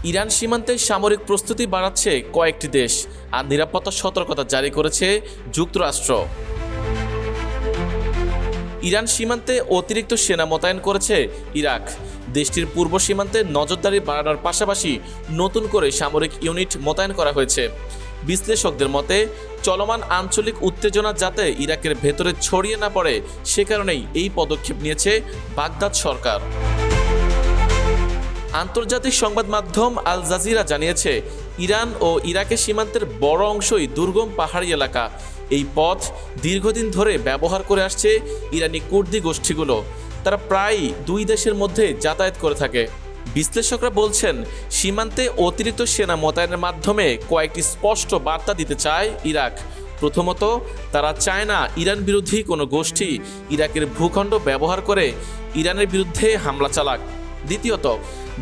Iran সীমান্তে সামরিক প্রস্তুতি বাড়াচ্ছে কয়েকটি দেশ, আর নিরাপত্তা সতর্কতা জারি করেছে যুক্তরাষ্ট্র। ইরান সীমান্তে অতিরিক্ত সেনা মোতায়েন করেছে ইরাক। দেশটির পূর্ব সীমান্তে নজরদারি বাড়ানোর পাশাপাশি নতুন করে সামরিক ইউনিট মোতায়েন করা হয়েছে। বিশ্লেষকদের মতে, চলমান আঞ্চলিক উত্তেজনা যাতে ইরাকের ভেতরে ছড়িয়ে না পড়ে, সে কারণেই এই পদক্ষেপ নিয়েছে বাগদাদ সরকার। আন্তর্জাতিক সংবাদ মাধ্যম আল জাজিরা জানিয়েছে, ইরান ও ইরাকের সীমান্তের বড় অংশই দুর্গম পাহাড়ি এলাকা। এই পথ দীর্ঘদিন ধরে ব্যবহার করে আসছে ইরানি কুর্দি গোষ্ঠীগুলো। তারা প্রায়ই দুই দেশের মধ্যে যাতায়াত করে থাকে। বিশ্লেষকরা বলছেন, সীমান্তে অতিরিক্ত সেনা মোতায়েনের মাধ্যমে কয়েকটি স্পষ্ট বার্তা দিতে চায় ইরাক। প্রথমত, তারা চায় না ইরান বিরোধী কোনো গোষ্ঠী ইরাকের ভূখণ্ড ব্যবহার করে ইরানের বিরুদ্ধে হামলা চালাক। দ্বিতীয়ত,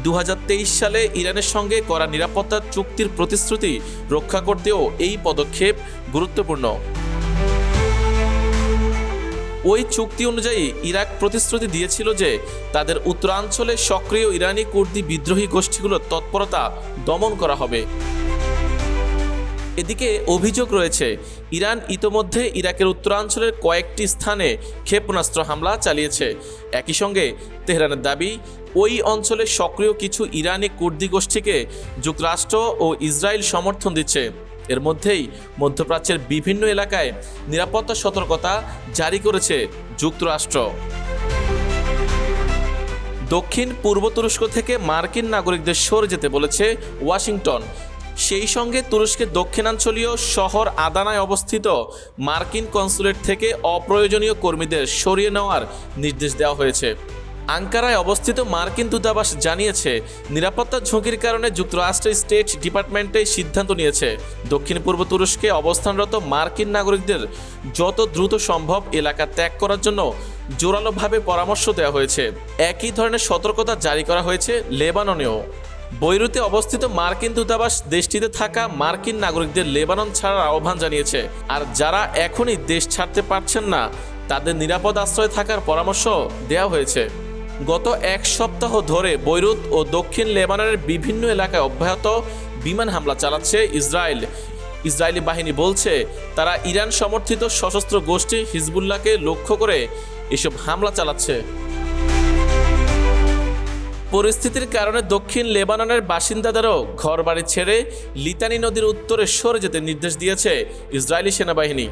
2023 সালে ইরানের সঙ্গে করা নিরাপত্তা চুক্তির প্রতিশ্রুতি রক্ষা করতেও এই পদক্ষেপ গুরুত্বপূর্ণ। ওই চুক্তি অনুযায়ী ইরাক প্রতিশ্রুতি দিয়েছিল যে তাদের উত্তরাঞ্চলে সক্রিয় ইরানি কুর্দি বিদ্রোহী গোষ্ঠীগুলোর তৎপরতা দমন করা হবে। এদিকে অভিযোগ রয়েছে, ইরান ইতোমধ্যে ইরাকের উত্তরাঞ্চলের কয়েকটি স্থানে ক্ষেপণাস্ত্র হামলা চালিয়েছে। একই সঙ্গে তেহরানের দাবি, ওই অঞ্চলে সক্রিয় কিছু ইরানি কুর্দি গোষ্ঠীকে যুক্তরাষ্ট্র ও ইসরায়েল সমর্থন দিচ্ছে। এর মধ্যেই মধ্যপ্রাচ্যের বিভিন্ন এলাকায় নিরাপত্তা সতর্কতা জারি করেছে যুক্তরাষ্ট্র। দক্ষিণ পূর্ব তুরস্ক থেকে মার্কিন নাগরিকদের সরে যেতে বলেছে ওয়াশিংটন। সেই সঙ্গে তুরস্কের দক্ষিণাঞ্চলীয় শহর আদানায় অবস্থিত মার্কিন কনসুলেট থেকে অপ্রয়োজনীয় কর্মীদের সরিয়ে নেওয়ার নির্দেশ দেওয়া হয়েছে। আঙ্কারায় অবস্থিত মার্কিন দূতাবাস জানিয়েছে, নিরাপত্তা ঝুঁকির কারণে যুক্তরাষ্ট্রের স্টেট ডিপার্টমেন্টে সিদ্ধান্ত নিয়েছে দক্ষিণ পূর্ব তুরস্কে অবস্থানরত মার্কিন নাগরিকদের যত দ্রুত সম্ভব এলাকা ত্যাগ করার জন্য জোরালোভাবে পরামর্শ দেওয়া হয়েছে। একই ধরনের সতর্কতা জারি করা হয়েছে লেবাননেও। বৈরুতে অবস্থিত মার্কিন দূতাবাস দেশটিতে থাকা মার্কিন নাগরিকদের লেবানন ছাড়ার আহ্বান জানিয়েছে, আর যারা এখনই দেশ ছাড়তে পারছেন না তাদের নিরাপদ আশ্রয়ে থাকার পরামর্শ দেওয়া হয়েছে। গত এক সপ্তাহ ধরে বৈরুত ও দক্ষিণ লেবাননের বিভিন্ন এলাকায় অব্যাহত বিমান হামলা চালাচ্ছে ইসরায়েল। ইসরায়েলি বাহিনী বলছে, তারা ইরান সমর্থিত সশস্ত্র গোষ্ঠী হিজবুল্লাহকে লক্ষ্য করে এসব হামলা চালাচ্ছে। পরিস্থিতির কারণে দক্ষিণ লেবাননের বাসিন্দাদেরও ঘরবাড়ি ছেড়ে লিতানি নদীর উত্তরে সরে যেতে নির্দেশ দিয়েছে ইসরায়েলি সেনাবাহিনী।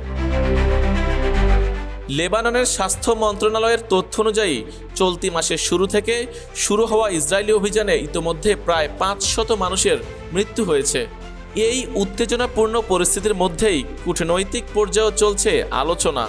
লেবাননের স্বাস্থ্য মন্ত্রণালয়ের তথ্য অনুযায়ী চলতি মাসের শুরু থেকে শুরু হওয়া ইসরায়েলি অভিযানে ইতোমধ্যে প্রায় 500 মানুষের মৃত্যু হয়েছে। এই উত্তেজনাপূর্ণ পরিস্থিতির মধ্যেই কূটনৈতিক পর্যায়েও চলছে আলোচনা।